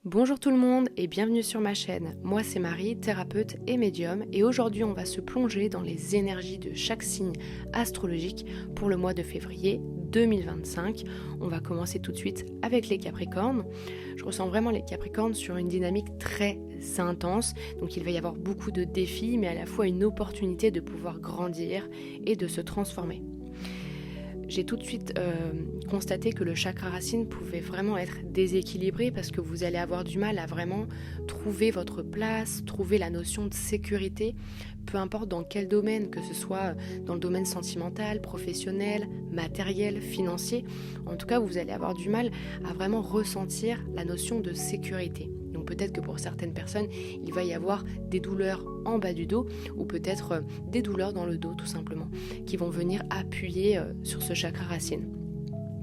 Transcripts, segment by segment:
Bonjour tout le monde et bienvenue sur ma chaîne. Moi c'est Marie, thérapeute et médium, et aujourd'hui on va se plonger dans les énergies de chaque signe astrologique pour le mois de février 2025. On va commencer tout de suite avec les Capricornes. Je ressens vraiment les Capricornes sur une dynamique très intense, donc il va y avoir beaucoup de défis mais à la fois une opportunité de pouvoir grandir et de se transformer. J'ai tout de suite constaté que le chakra racine pouvait vraiment être déséquilibré parce que vous allez avoir du mal à vraiment trouver votre place, trouver la notion de sécurité, peu importe dans quel domaine, que ce soit dans le domaine sentimental, professionnel, matériel, financier. En tout cas, vous allez avoir du mal à vraiment ressentir la notion de sécurité. Donc peut-être que pour certaines personnes, il va y avoir des douleurs en bas du dos ou peut-être des douleurs dans le dos tout simplement qui vont venir appuyer sur ce chakra racine.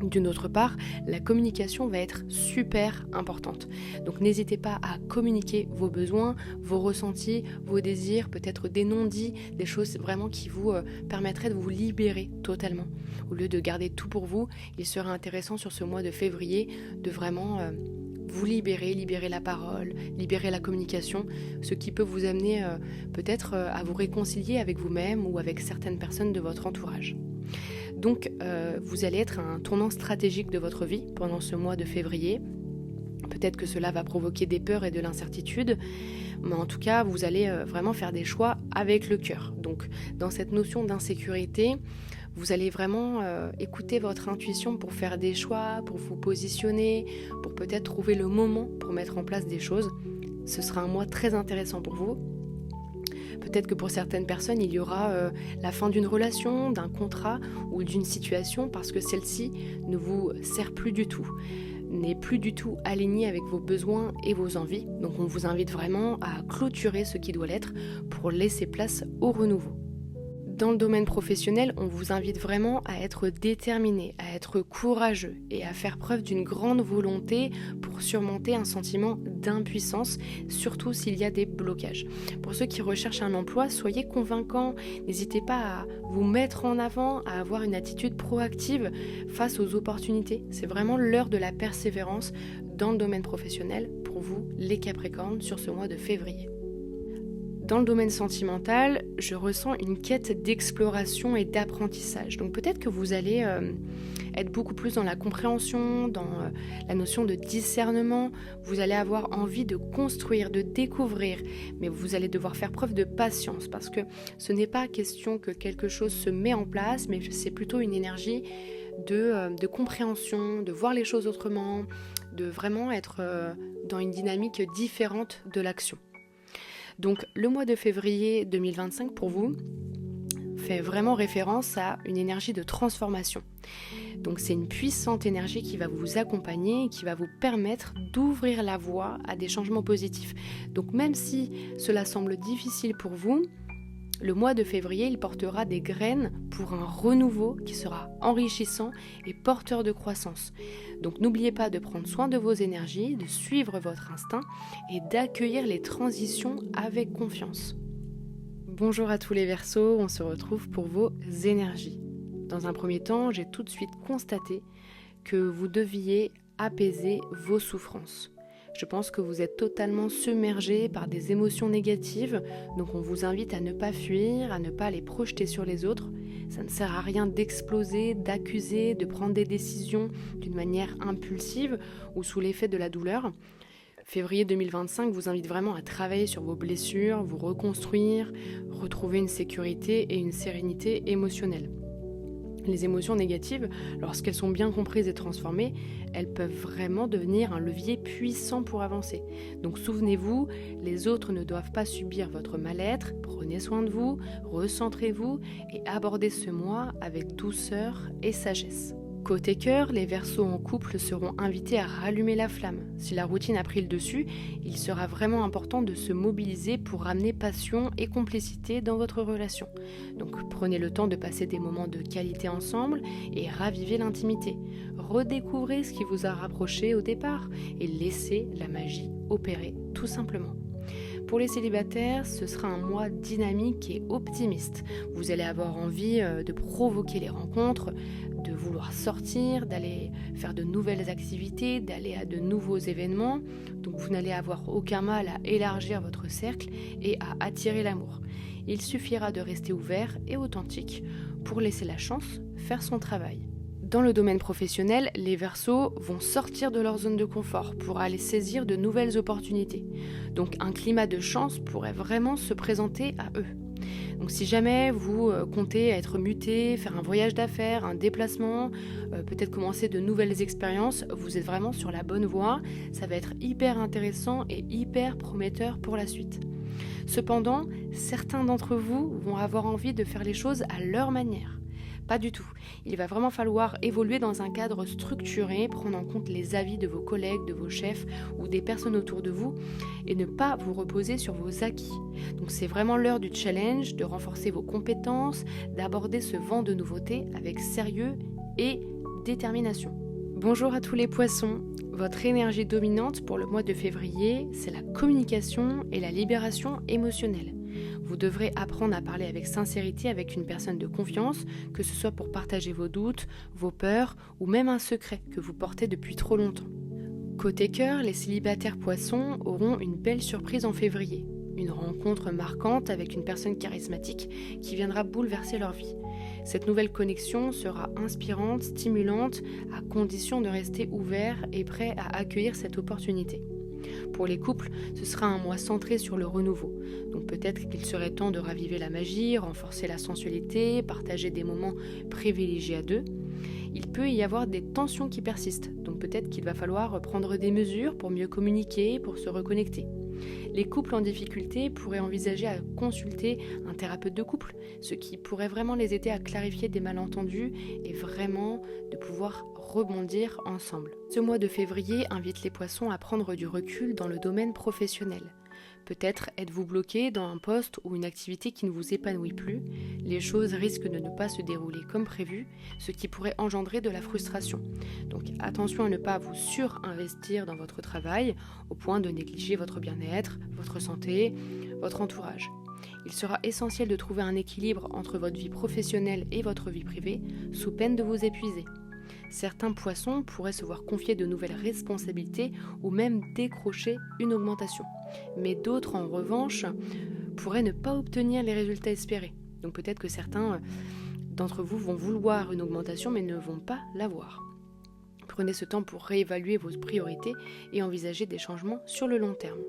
D'une autre part, la communication va être super importante. Donc n'hésitez pas à communiquer vos besoins, vos ressentis, vos désirs, peut-être des non-dits, des choses vraiment qui vous permettraient de vous libérer totalement. Au lieu de garder tout pour vous, il serait intéressant sur ce mois de février de vraiment vous libérer la parole, libérer la communication, ce qui peut vous amener peut-être à vous réconcilier avec vous-même ou avec certaines personnes de votre entourage. Donc vous allez être à un tournant stratégique de votre vie pendant ce mois de février. Peut-être que cela va provoquer des peurs et de l'incertitude, mais en tout cas vous allez vraiment faire des choix avec le cœur. Donc dans cette notion d'insécurité, vous allez vraiment écouter votre intuition pour faire des choix, pour vous positionner, pour peut-être trouver le moment pour mettre en place des choses. Ce sera un mois très intéressant pour vous. Peut-être que pour certaines personnes, il y aura la fin d'une relation, d'un contrat ou d'une situation parce que celle-ci ne vous sert plus du tout, n'est plus du tout alignée avec vos besoins et vos envies. Donc on vous invite vraiment à clôturer ce qui doit l'être pour laisser place au renouveau. Dans le domaine professionnel, on vous invite vraiment à être déterminé, à être courageux et à faire preuve d'une grande volonté pour surmonter un sentiment d'impuissance, surtout s'il y a des blocages. Pour ceux qui recherchent un emploi, soyez convaincants, n'hésitez pas à vous mettre en avant, à avoir une attitude proactive face aux opportunités. C'est vraiment l'heure de la persévérance dans le domaine professionnel pour vous, les Capricornes, sur ce mois de février. Dans le domaine sentimental, je ressens une quête d'exploration et d'apprentissage. Donc peut-être que vous allez être beaucoup plus dans la compréhension, dans la notion de discernement. Vous allez avoir envie de construire, de découvrir, mais vous allez devoir faire preuve de patience parce que ce n'est pas question que quelque chose se met en place, mais c'est plutôt une énergie de compréhension, de voir les choses autrement, de vraiment être dans une dynamique différente de l'action. Donc le mois de février 2025 pour vous fait vraiment référence à une énergie de transformation. Donc c'est une puissante énergie qui va vous accompagner et qui va vous permettre d'ouvrir la voie à des changements positifs. Donc même si cela semble difficile pour vous, le mois de février, il portera des graines pour un renouveau qui sera enrichissant et porteur de croissance. Donc n'oubliez pas de prendre soin de vos énergies, de suivre votre instinct et d'accueillir les transitions avec confiance. Bonjour à tous les Verseaux, on se retrouve pour vos énergies. Dans un premier temps, j'ai tout de suite constaté que vous deviez apaiser vos souffrances. Je pense que vous êtes totalement submergé par des émotions négatives, donc on vous invite à ne pas fuir, à ne pas les projeter sur les autres. Ça ne sert à rien d'exploser, d'accuser, de prendre des décisions d'une manière impulsive ou sous l'effet de la douleur. Février 2025 vous invite vraiment à travailler sur vos blessures, vous reconstruire, retrouver une sécurité et une sérénité émotionnelle. Les émotions négatives, lorsqu'elles sont bien comprises et transformées, elles peuvent vraiment devenir un levier puissant pour avancer. Donc souvenez-vous, les autres ne doivent pas subir votre mal-être, prenez soin de vous, recentrez-vous et abordez ce mois avec douceur et sagesse. Côté cœur, les Verseaux en couple seront invités à rallumer la flamme. Si la routine a pris le dessus, il sera vraiment important de se mobiliser pour ramener passion et complicité dans votre relation. Donc prenez le temps de passer des moments de qualité ensemble et ravivez l'intimité. Redécouvrez ce qui vous a rapproché au départ et laissez la magie opérer tout simplement. Pour les célibataires, ce sera un mois dynamique et optimiste. Vous allez avoir envie de provoquer les rencontres, de vouloir sortir, d'aller faire de nouvelles activités, d'aller à de nouveaux événements. Donc vous n'allez avoir aucun mal à élargir votre cercle et à attirer l'amour. Il suffira de rester ouvert et authentique pour laisser la chance faire son travail. Dans le domaine professionnel, les Verseaux vont sortir de leur zone de confort pour aller saisir de nouvelles opportunités. Donc un climat de chance pourrait vraiment se présenter à eux. Donc si jamais vous comptez être muté, faire un voyage d'affaires, un déplacement, peut-être commencer de nouvelles expériences, vous êtes vraiment sur la bonne voie. Ça va être hyper intéressant et hyper prometteur pour la suite. Cependant, certains d'entre vous vont avoir envie de faire les choses à leur manière. Pas du tout. Il va vraiment falloir évoluer dans un cadre structuré, prendre en compte les avis de vos collègues, de vos chefs ou des personnes autour de vous et ne pas vous reposer sur vos acquis. Donc c'est vraiment l'heure du challenge, de renforcer vos compétences, d'aborder ce vent de nouveautés avec sérieux et détermination. Bonjour à tous les poissons. Votre énergie dominante pour le mois de février, c'est la communication et la libération émotionnelle. Vous devrez apprendre à parler avec sincérité avec une personne de confiance, que ce soit pour partager vos doutes, vos peurs ou même un secret que vous portez depuis trop longtemps. Côté cœur, les célibataires poissons auront une belle surprise en février. Une rencontre marquante avec une personne charismatique qui viendra bouleverser leur vie. Cette nouvelle connexion sera inspirante, stimulante, à condition de rester ouvert et prêt à accueillir cette opportunité. Pour les couples, ce sera un mois centré sur le renouveau. Donc peut-être qu'il serait temps de raviver la magie, renforcer la sensualité, partager des moments privilégiés à deux. Il peut y avoir des tensions qui persistent, donc peut-être qu'il va falloir prendre des mesures pour mieux communiquer, pour se reconnecter. Les couples en difficulté pourraient envisager à consulter un thérapeute de couple, ce qui pourrait vraiment les aider à clarifier des malentendus et vraiment de pouvoir rebondir ensemble. Ce mois de février invite les poissons à prendre du recul dans le domaine professionnel. Peut-être êtes-vous bloqué dans un poste ou une activité qui ne vous épanouit plus. Les choses risquent de ne pas se dérouler comme prévu, ce qui pourrait engendrer de la frustration. Donc attention à ne pas vous surinvestir dans votre travail au point de négliger votre bien-être, votre santé, votre entourage. Il sera essentiel de trouver un équilibre entre votre vie professionnelle et votre vie privée, sous peine de vous épuiser. Certains poissons pourraient se voir confier de nouvelles responsabilités ou même décrocher une augmentation. Mais d'autres, en revanche, pourraient ne pas obtenir les résultats espérés. Donc peut-être que certains d'entre vous vont vouloir une augmentation mais ne vont pas l'avoir. Prenez ce temps pour réévaluer vos priorités et envisager des changements sur le long terme.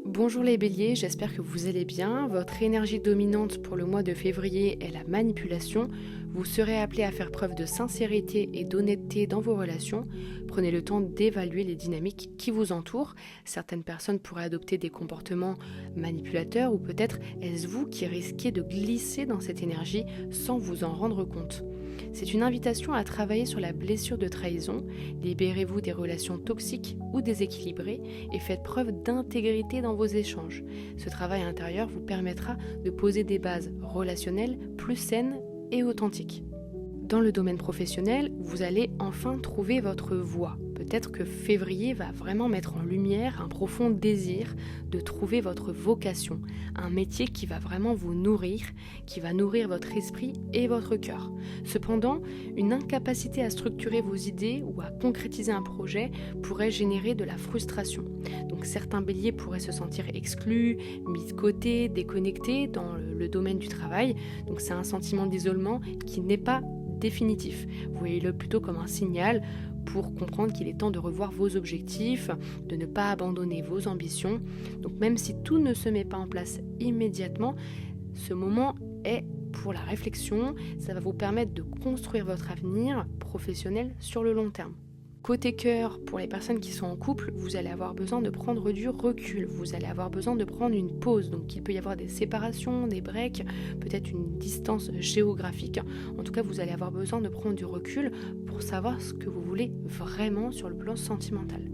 Bonjour les béliers, j'espère que vous allez bien. Votre énergie dominante pour le mois de février est la manipulation. Vous serez appelé à faire preuve de sincérité et d'honnêteté dans vos relations. Prenez le temps d'évaluer les dynamiques qui vous entourent. Certaines personnes pourraient adopter des comportements manipulateurs ou peut-être est-ce vous qui risquez de glisser dans cette énergie sans vous en rendre compte. C'est une invitation à travailler sur la blessure de trahison. Libérez-vous des relations toxiques ou déséquilibrées et faites preuve d'intégrité dans vos échanges. Ce travail intérieur vous permettra de poser des bases relationnelles plus saines et authentiques. Dans le domaine professionnel, vous allez enfin trouver votre voie. Peut-être que février va vraiment mettre en lumière un profond désir de trouver votre vocation, un métier qui va vraiment vous nourrir, qui va nourrir votre esprit et votre cœur. Cependant, une incapacité à structurer vos idées ou à concrétiser un projet pourrait générer de la frustration. Donc certains béliers pourraient se sentir exclus, mis de côté, déconnectés dans le domaine du travail. Donc c'est un sentiment d'isolement qui n'est pas définitif. Voyez-le plutôt comme un signal pour comprendre qu'il est temps de revoir vos objectifs, de ne pas abandonner vos ambitions. Donc même si tout ne se met pas en place immédiatement, ce moment est pour la réflexion. Ça va vous permettre de construire votre avenir professionnel sur le long terme. Côté cœur, pour les personnes qui sont en couple, vous allez avoir besoin de prendre du recul, vous allez avoir besoin de prendre une pause, donc il peut y avoir des séparations, des breaks, peut-être une distance géographique. En tout cas, vous allez avoir besoin de prendre du recul pour savoir ce que vous voulez vraiment sur le plan sentimental.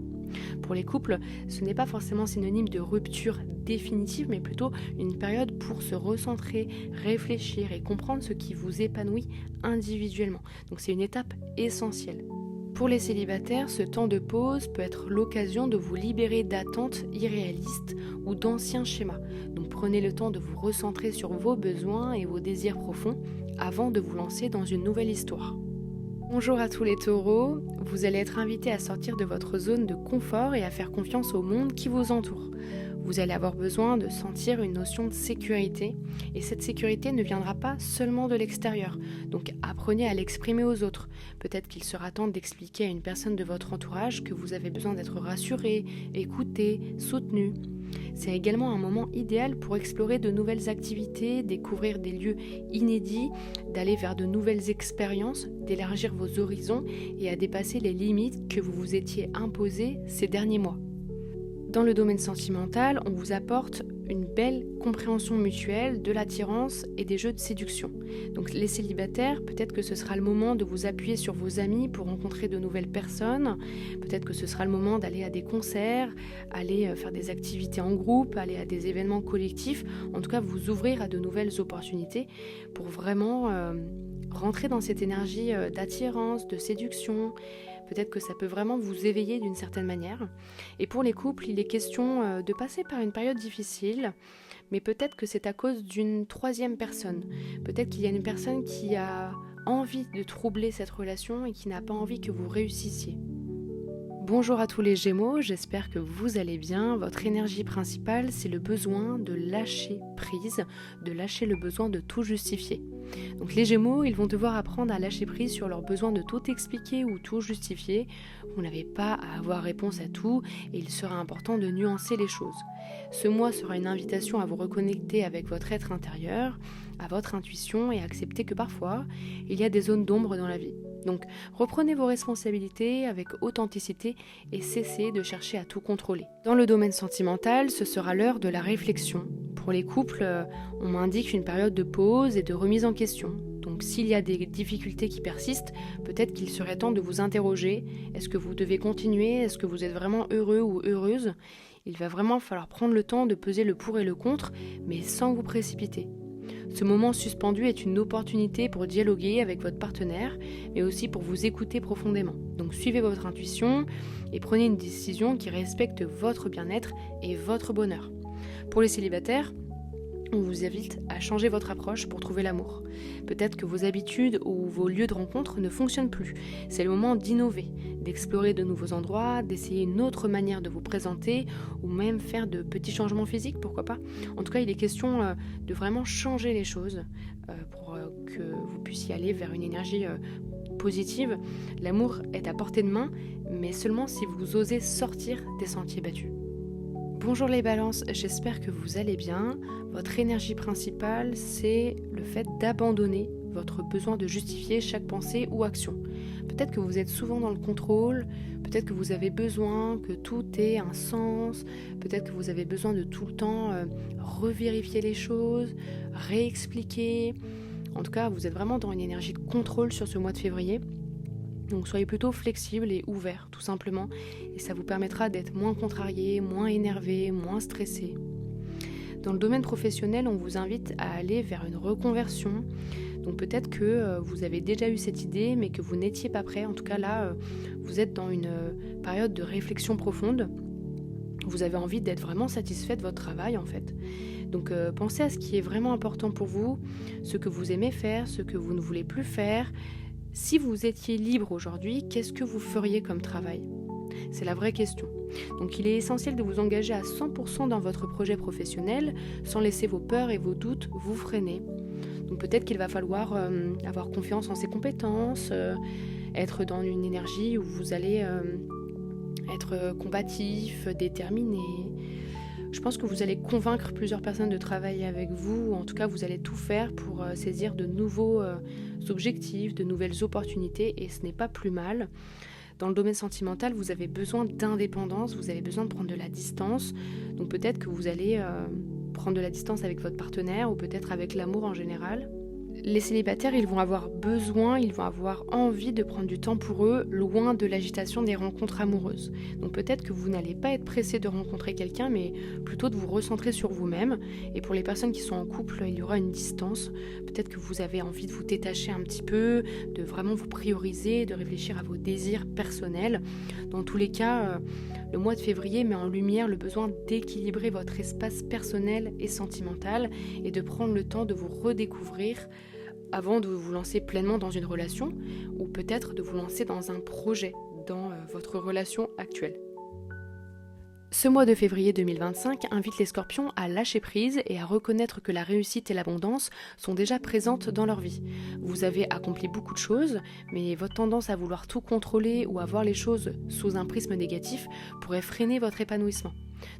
Pour les couples, ce n'est pas forcément synonyme de rupture définitive, mais plutôt une période pour se recentrer, réfléchir et comprendre ce qui vous épanouit individuellement. Donc c'est une étape essentielle. Pour les célibataires, ce temps de pause peut être l'occasion de vous libérer d'attentes irréalistes ou d'anciens schémas. Donc prenez le temps de vous recentrer sur vos besoins et vos désirs profonds avant de vous lancer dans une nouvelle histoire. Bonjour à tous les taureaux, vous allez être invités à sortir de votre zone de confort et à faire confiance au monde qui vous entoure. Vous allez avoir besoin de sentir une notion de sécurité et cette sécurité ne viendra pas seulement de l'extérieur. Donc apprenez à l'exprimer aux autres. Peut-être qu'il sera temps d'expliquer à une personne de votre entourage que vous avez besoin d'être rassuré, écouté, soutenu. C'est également un moment idéal pour explorer de nouvelles activités, découvrir des lieux inédits, d'aller vers de nouvelles expériences, d'élargir vos horizons et à dépasser les limites que vous vous étiez imposées ces derniers mois. Dans le domaine sentimental, on vous apporte une belle compréhension mutuelle de l'attirance et des jeux de séduction. Donc les célibataires, peut-être que ce sera le moment de vous appuyer sur vos amis pour rencontrer de nouvelles personnes, peut-être que ce sera le moment d'aller à des concerts, aller faire des activités en groupe, aller à des événements collectifs, en tout cas vous ouvrir à de nouvelles opportunités pour vraiment rentrer dans cette énergie d'attirance, de séduction. Peut-être que ça peut vraiment vous éveiller d'une certaine manière. Et pour les couples, il est question de passer par une période difficile, mais peut-être que c'est à cause d'une troisième personne. Peut-être qu'il y a une personne qui a envie de troubler cette relation et qui n'a pas envie que vous réussissiez. Bonjour à tous les Gémeaux, j'espère que vous allez bien. Votre énergie principale, c'est le besoin de lâcher prise, de lâcher le besoin de tout justifier. Donc les Gémeaux, ils vont devoir apprendre à lâcher prise sur leur besoin de tout expliquer ou tout justifier. Vous n'avez pas à avoir réponse à tout et il sera important de nuancer les choses. Ce mois sera une invitation à vous reconnecter avec votre être intérieur, à votre intuition et à accepter que parfois, il y a des zones d'ombre dans la vie. Donc reprenez vos responsabilités avec authenticité et cessez de chercher à tout contrôler. Dans le domaine sentimental, ce sera l'heure de la réflexion. Pour les couples, on m'indique une période de pause et de remise en question. Donc s'il y a des difficultés qui persistent, peut-être qu'il serait temps de vous interroger. Est-ce que vous devez continuer? Est-ce que vous êtes vraiment heureux ou heureuse? Il va vraiment falloir prendre le temps de peser le pour et le contre, mais sans vous précipiter. Ce moment suspendu est une opportunité pour dialoguer avec votre partenaire, mais aussi pour vous écouter profondément. Donc suivez votre intuition et prenez une décision qui respecte votre bien-être et votre bonheur. Pour les célibataires, on vous invite à changer votre approche pour trouver l'amour. Peut-être que vos habitudes ou vos lieux de rencontre ne fonctionnent plus. C'est le moment d'innover, d'explorer de nouveaux endroits, d'essayer une autre manière de vous présenter ou même faire de petits changements physiques, pourquoi pas. En tout cas, il est question de vraiment changer les choses pour que vous puissiez aller vers une énergie positive. L'amour est à portée de main, mais seulement si vous osez sortir des sentiers battus. Bonjour les balances, j'espère que vous allez bien. Votre énergie principale, c'est le fait d'abandonner votre besoin de justifier chaque pensée ou action. Peut-être que vous êtes souvent dans le contrôle, peut-être que vous avez besoin que tout ait un sens, peut-être que vous avez besoin de tout le temps revérifier les choses, réexpliquer. En tout cas, vous êtes vraiment dans une énergie de contrôle sur ce mois de février. Donc soyez plutôt flexible et ouvert, tout simplement, et ça vous permettra d'être moins contrarié, moins énervé, moins stressé. Dans le domaine professionnel, on vous invite à aller vers une reconversion. Donc peut-être que vous avez déjà eu cette idée, mais que vous n'étiez pas prêt. En tout cas là, vous êtes dans une période de réflexion profonde. Vous avez envie d'être vraiment satisfait de votre travail en fait. Donc pensez à ce qui est vraiment important pour vous, ce que vous aimez faire, ce que vous ne voulez plus faire. Si vous étiez libre aujourd'hui, qu'est-ce que vous feriez comme travail? C'est la vraie question. Donc il est essentiel de vous engager à 100% dans votre projet professionnel, sans laisser vos peurs et vos doutes vous freiner. Donc peut-être qu'il va falloir avoir confiance en ses compétences, être dans une énergie où vous allez être combatif, déterminé. Je pense que vous allez convaincre plusieurs personnes de travailler avec vous, ou en tout cas vous allez tout faire pour saisir de nouveaux objectifs, de nouvelles opportunités, et ce n'est pas plus mal. Dans le domaine sentimental, vous avez besoin d'indépendance, vous avez besoin de prendre de la distance, donc peut-être que vous allez prendre de la distance avec votre partenaire, ou peut-être avec l'amour en général. Les célibataires, ils vont avoir besoin, ils vont avoir envie de prendre du temps pour eux, loin de l'agitation des rencontres amoureuses. Donc peut-être que vous n'allez pas être pressé de rencontrer quelqu'un, mais plutôt de vous recentrer sur vous-même. Et pour les personnes qui sont en couple, il y aura une distance. Peut-être que vous avez envie de vous détacher un petit peu, de vraiment vous prioriser, de réfléchir à vos désirs personnels. Dans tous les cas, le mois de février met en lumière le besoin d'équilibrer votre espace personnel et sentimental et de prendre le temps de vous redécouvrir avant de vous lancer pleinement dans une relation ou peut-être de vous lancer dans un projet dans votre relation actuelle. Ce mois de février 2025 invite les Scorpions à lâcher prise et à reconnaître que la réussite et l'abondance sont déjà présentes dans leur vie. Vous avez accompli beaucoup de choses, mais votre tendance à vouloir tout contrôler ou à voir les choses sous un prisme négatif pourrait freiner votre épanouissement.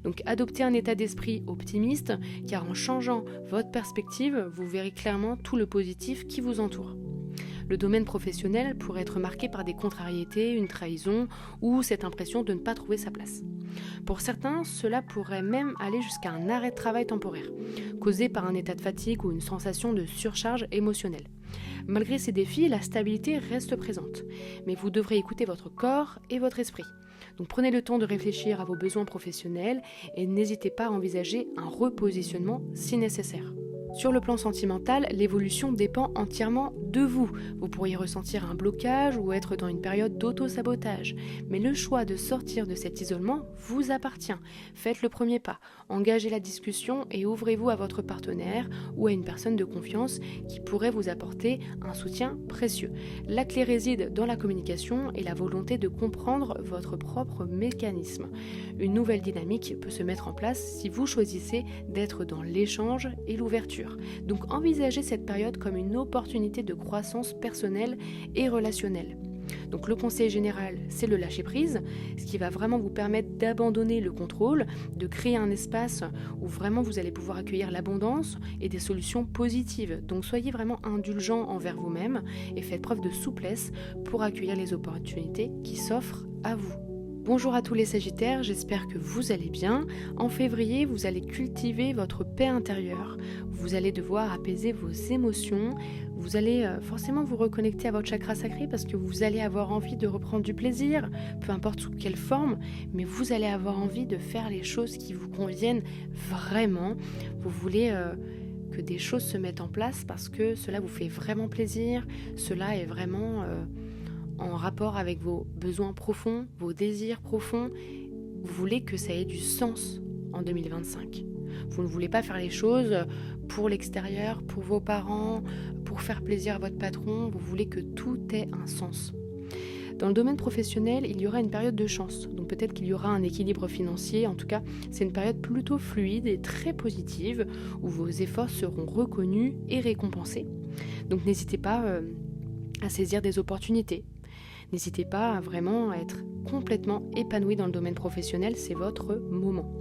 Donc adoptez un état d'esprit optimiste, car en changeant votre perspective, vous verrez clairement tout le positif qui vous entoure. Le domaine professionnel pourrait être marqué par des contrariétés, une trahison ou cette impression de ne pas trouver sa place. Pour certains, cela pourrait même aller jusqu'à un arrêt de travail temporaire, causé par un état de fatigue ou une sensation de surcharge émotionnelle. Malgré ces défis, la stabilité reste présente, mais vous devrez écouter votre corps et votre esprit. Donc prenez le temps de réfléchir à vos besoins professionnels et n'hésitez pas à envisager un repositionnement si nécessaire. Sur le plan sentimental, l'évolution dépend entièrement de vous. Vous pourriez ressentir un blocage ou être dans une période d'auto-sabotage. Mais le choix de sortir de cet isolement vous appartient. Faites le premier pas, engagez la discussion et ouvrez-vous à votre partenaire ou à une personne de confiance qui pourrait vous apporter un soutien précieux. La clé réside dans la communication et la volonté de comprendre votre propre mécanisme. Une nouvelle dynamique peut se mettre en place si vous choisissez d'être dans l'échange et l'ouverture. Donc envisagez cette période comme une opportunité de croissance personnelle et relationnelle. Donc le conseil général, c'est le lâcher-prise, ce qui va vraiment vous permettre d'abandonner le contrôle, de créer un espace où vraiment vous allez pouvoir accueillir l'abondance et des solutions positives. Donc soyez vraiment indulgent envers vous-même et faites preuve de souplesse pour accueillir les opportunités qui s'offrent à vous. Bonjour à tous les Sagittaires, j'espère que vous allez bien. En février, vous allez cultiver votre paix intérieure. Vous allez devoir apaiser vos émotions. Vous allez forcément vous reconnecter à votre chakra sacré parce que vous allez avoir envie de reprendre du plaisir, peu importe sous quelle forme, mais vous allez avoir envie de faire les choses qui vous conviennent vraiment. Vous voulez que des choses se mettent en place parce que cela vous fait vraiment plaisir, cela est vraiment en rapport avec vos besoins profonds, vos désirs profonds. Vous voulez que ça ait du sens en 2025. Vous ne voulez pas faire les choses pour l'extérieur, pour vos parents, pour faire plaisir à votre patron. Vous voulez que tout ait un sens. Dans le domaine professionnel, il y aura une période de chance. Donc peut-être qu'il y aura un équilibre financier. En tout cas, c'est une période plutôt fluide et très positive où vos efforts seront reconnus et récompensés. Donc n'hésitez pas à saisir des opportunités. N'hésitez pas à vraiment être complètement épanoui dans le domaine professionnel, c'est votre moment.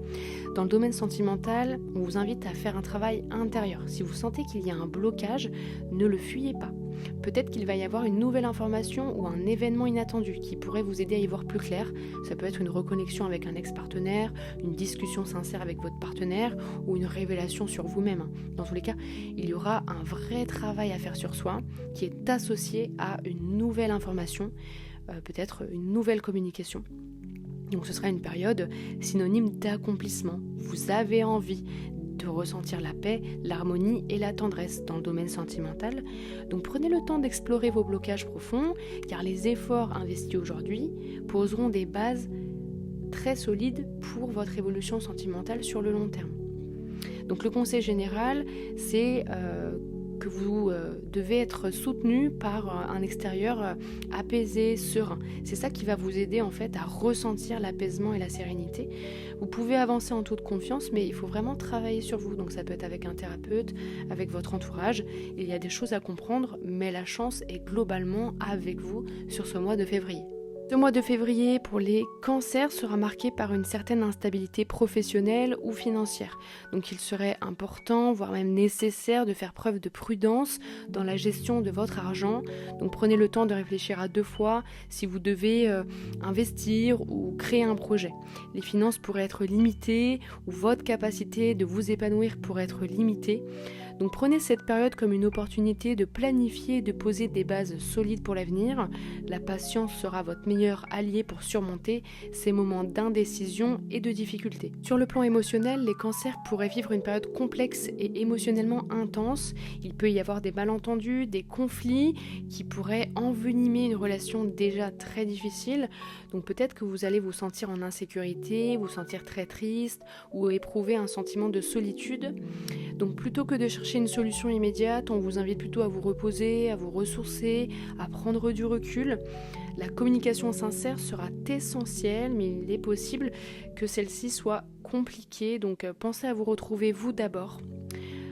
Dans le domaine sentimental, on vous invite à faire un travail intérieur. Si vous sentez qu'il y a un blocage, ne le fuyez pas. Peut-être qu'il va y avoir une nouvelle information ou un événement inattendu qui pourrait vous aider à y voir plus clair. Ça peut être une reconnexion avec un ex-partenaire, une discussion sincère avec votre partenaire ou une révélation sur vous-même. Dans tous les cas, il y aura un vrai travail à faire sur soi qui est associé à une nouvelle information, peut-être une nouvelle communication. Donc ce sera une période synonyme d'accomplissement. Vous avez envie de ressentir la paix, l'harmonie et la tendresse dans le domaine sentimental. Donc prenez le temps d'explorer vos blocages profonds, car les efforts investis aujourd'hui poseront des bases très solides pour votre évolution sentimentale sur le long terme. Donc le conseil général, c'est que vous devez être soutenu par un extérieur apaisé, serein. C'est ça qui va vous aider en fait à ressentir l'apaisement et la sérénité. Vous pouvez avancer en toute confiance, mais il faut vraiment travailler sur vous. Donc ça peut être avec un thérapeute, avec votre entourage. Il y a des choses à comprendre, mais la chance est globalement avec vous sur ce mois de février. Ce mois de février pour les cancers sera marqué par une certaine instabilité professionnelle ou financière. Donc il serait important, voire même nécessaire de faire preuve de prudence dans la gestion de votre argent. Donc prenez le temps de réfléchir à 2 fois si vous devez investir ou créer un projet. Les finances pourraient être limitées ou votre capacité de vous épanouir pourrait être limitée. Donc prenez cette période comme une opportunité de planifier et de poser des bases solides pour l'avenir. La patience sera votre meilleur meilleurs alliés pour surmonter ces moments d'indécision et de difficulté. Sur le plan émotionnel, les cancers pourraient vivre une période complexe et émotionnellement intense. Il peut y avoir des malentendus, des conflits qui pourraient envenimer une relation déjà très difficile. Donc peut-être que vous allez vous sentir en insécurité, vous sentir très triste ou éprouver un sentiment de solitude. Donc plutôt que de chercher une solution immédiate, on vous invite plutôt à vous reposer, à vous ressourcer, à prendre du recul. La communication sincère sera essentielle, mais il est possible que celle-ci soit compliquée. Donc pensez à vous retrouver vous d'abord,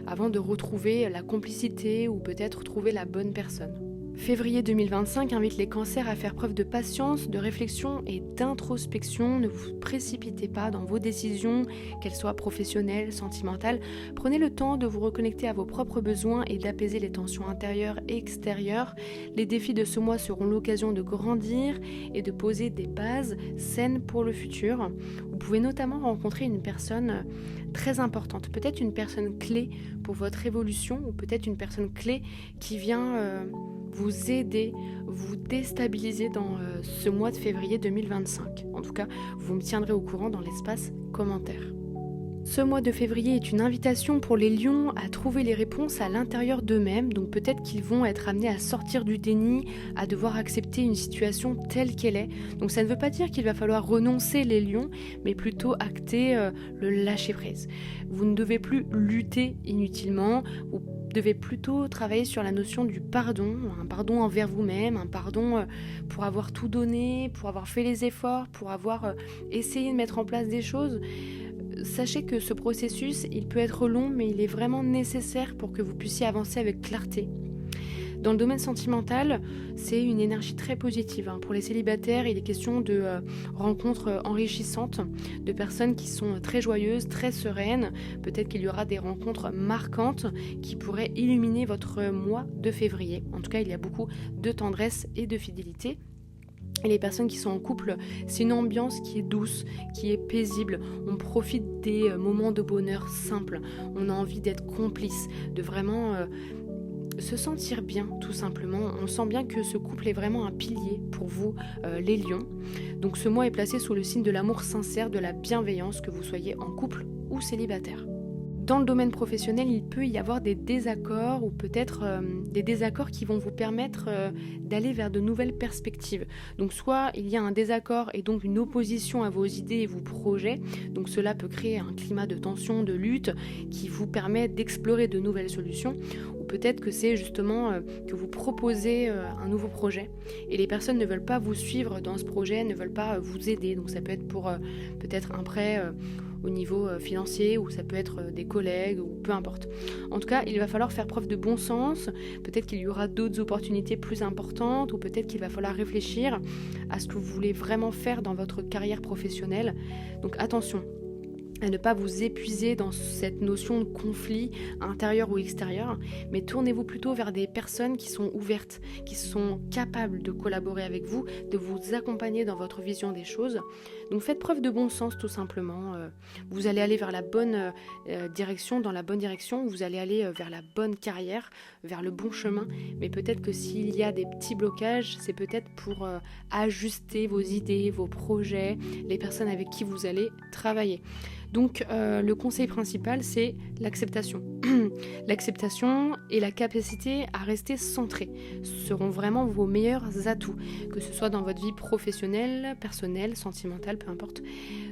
avant de retrouver la complicité ou peut-être trouver la bonne personne. Février 2025 invite les cancers à faire preuve de patience, de réflexion et d'introspection. Ne vous précipitez pas dans vos décisions, qu'elles soient professionnelles, sentimentales. Prenez le temps de vous reconnecter à vos propres besoins et d'apaiser les tensions intérieures et extérieures. Les défis de ce mois seront l'occasion de grandir et de poser des bases saines pour le futur. Vous pouvez notamment rencontrer une personne très importante, peut-être une personne clé pour votre évolution ou peut-être une personne clé qui vient vous aider, vous déstabiliser dans ce mois de février 2025. En tout cas, vous me tiendrez au courant dans l'espace commentaire. Ce mois de février est une invitation pour les lions à trouver les réponses à l'intérieur d'eux-mêmes, donc peut-être qu'ils vont être amenés à sortir du déni, à devoir accepter une situation telle qu'elle est. Donc ça ne veut pas dire qu'il va falloir renoncer les lions, mais plutôt acter le lâcher-prise. Vous ne devez plus lutter inutilement, vous devez plutôt travailler sur la notion du pardon, un pardon envers vous-même, un pardon pour avoir tout donné, pour avoir fait les efforts, pour avoir essayé de mettre en place des choses. Sachez que ce processus, il peut être long, mais il est vraiment nécessaire pour que vous puissiez avancer avec clarté. Dans le domaine sentimental, c'est une énergie très positive. Pour les célibataires, il est question de rencontres enrichissantes, de personnes qui sont très joyeuses, très sereines. Peut-être qu'il y aura des rencontres marquantes qui pourraient illuminer votre mois de février. En tout cas, il y a beaucoup de tendresse et de fidélité. Et les personnes qui sont en couple, c'est une ambiance qui est douce, qui est paisible. On profite des moments de bonheur simples. On a envie d'être complice, de vraiment se sentir bien, tout simplement. On sent bien que ce couple est vraiment un pilier pour vous, les lions. Donc ce mois est placé sous le signe de l'amour sincère, de la bienveillance, que vous soyez en couple ou célibataire. Dans le domaine professionnel, il peut y avoir des désaccords ou peut-être des désaccords qui vont vous permettre d'aller vers de nouvelles perspectives. Donc soit il y a un désaccord et donc une opposition à vos idées et vos projets. Donc cela peut créer un climat de tension, de lutte qui vous permet d'explorer de nouvelles solutions. Ou peut-être que c'est justement que vous proposez un nouveau projet et les personnes ne veulent pas vous suivre dans ce projet, ne veulent pas vous aider. Donc ça peut être pour peut-être un prêt au niveau financier ou ça peut être des collègues ou peu importe. En tout cas, il va falloir faire preuve de bon sens. Peut-être qu'il y aura d'autres opportunités plus importantes ou peut-être qu'il va falloir réfléchir à ce que vous voulez vraiment faire dans votre carrière professionnelle. Donc attention à ne pas vous épuiser dans cette notion de conflit intérieur ou extérieur, mais tournez-vous plutôt vers des personnes qui sont ouvertes, qui sont capables de collaborer avec vous, de vous accompagner dans votre vision des choses. Donc faites preuve de bon sens tout simplement. Vous allez aller vers la bonne direction, dans la bonne direction, vous allez aller vers la bonne carrière, vers le bon chemin, mais peut-être que s'il y a des petits blocages, c'est peut-être pour ajuster vos idées, vos projets, les personnes avec qui vous allez travailler. Donc le conseil principal, c'est l'acceptation. L'acceptation et la capacité à rester centré seront vraiment vos meilleurs atouts, que ce soit dans votre vie professionnelle, personnelle, sentimentale, peu importe.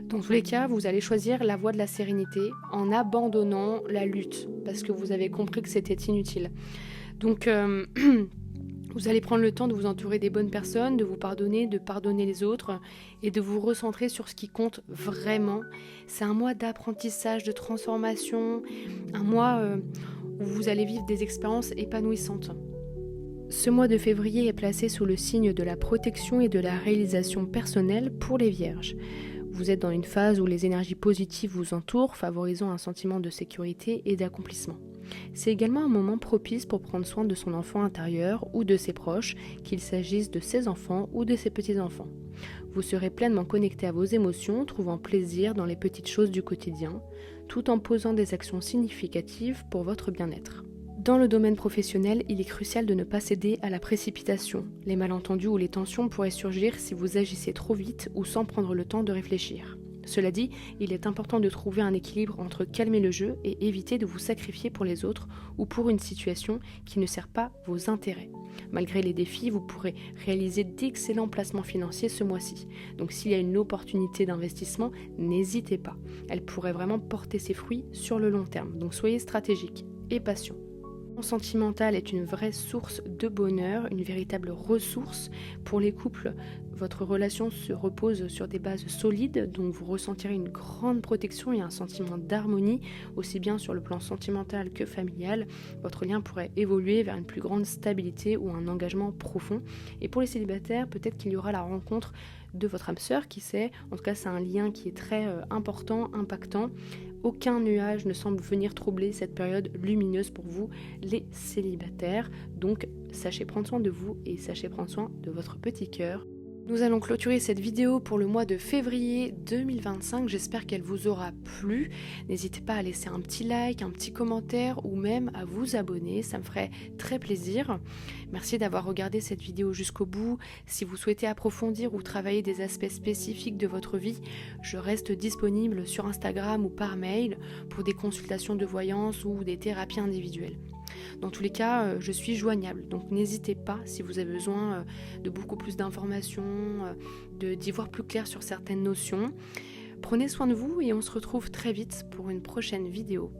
Dans tous les cas, vous allez choisir la voie de la sérénité en abandonnant la lutte, parce que vous avez compris que c'était inutile. Donc vous allez prendre le temps de vous entourer des bonnes personnes, de vous pardonner, de pardonner les autres et de vous recentrer sur ce qui compte vraiment. C'est un mois d'apprentissage, de transformation, un mois où vous allez vivre des expériences épanouissantes. Ce mois de février est placé sous le signe de la protection et de la réalisation personnelle pour les vierges. Vous êtes dans une phase où les énergies positives vous entourent, favorisant un sentiment de sécurité et d'accomplissement. C'est également un moment propice pour prendre soin de son enfant intérieur ou de ses proches, qu'il s'agisse de ses enfants ou de ses petits-enfants. Vous serez pleinement connecté à vos émotions, trouvant plaisir dans les petites choses du quotidien, tout en posant des actions significatives pour votre bien-être. Dans le domaine professionnel, il est crucial de ne pas céder à la précipitation. Les malentendus ou les tensions pourraient surgir si vous agissez trop vite ou sans prendre le temps de réfléchir. Cela dit, il est important de trouver un équilibre entre calmer le jeu et éviter de vous sacrifier pour les autres ou pour une situation qui ne sert pas vos intérêts. Malgré les défis, vous pourrez réaliser d'excellents placements financiers ce mois-ci. Donc s'il y a une opportunité d'investissement, n'hésitez pas. Elle pourrait vraiment porter ses fruits sur le long terme. Donc soyez stratégique et patient. Le sentimental est une vraie source de bonheur, une véritable ressource. Pour les couples, votre relation se repose sur des bases solides, donc vous ressentirez une grande protection et un sentiment d'harmonie, aussi bien sur le plan sentimental que familial. Votre lien pourrait évoluer vers une plus grande stabilité ou un engagement profond. Et pour les célibataires, peut-être qu'il y aura la rencontre de votre âme sœur, qui sait. En tout cas, c'est un lien qui est très important, impactant. Aucun nuage ne semble venir troubler cette période lumineuse pour vous, les célibataires. Donc, sachez prendre soin de vous et sachez prendre soin de votre petit cœur. Nous allons clôturer cette vidéo pour le mois de février 2025. J'espère qu'elle vous aura plu. N'hésitez pas à laisser un petit like, un petit commentaire ou même à vous abonner. Ça me ferait très plaisir. Merci d'avoir regardé cette vidéo jusqu'au bout. Si vous souhaitez approfondir ou travailler des aspects spécifiques de votre vie, je reste disponible sur Instagram ou par mail pour des consultations de voyance ou des thérapies individuelles. Dans tous les cas, je suis joignable, donc n'hésitez pas si vous avez besoin de beaucoup plus d'informations, d'y voir plus clair sur certaines notions. Prenez soin de vous et on se retrouve très vite pour une prochaine vidéo.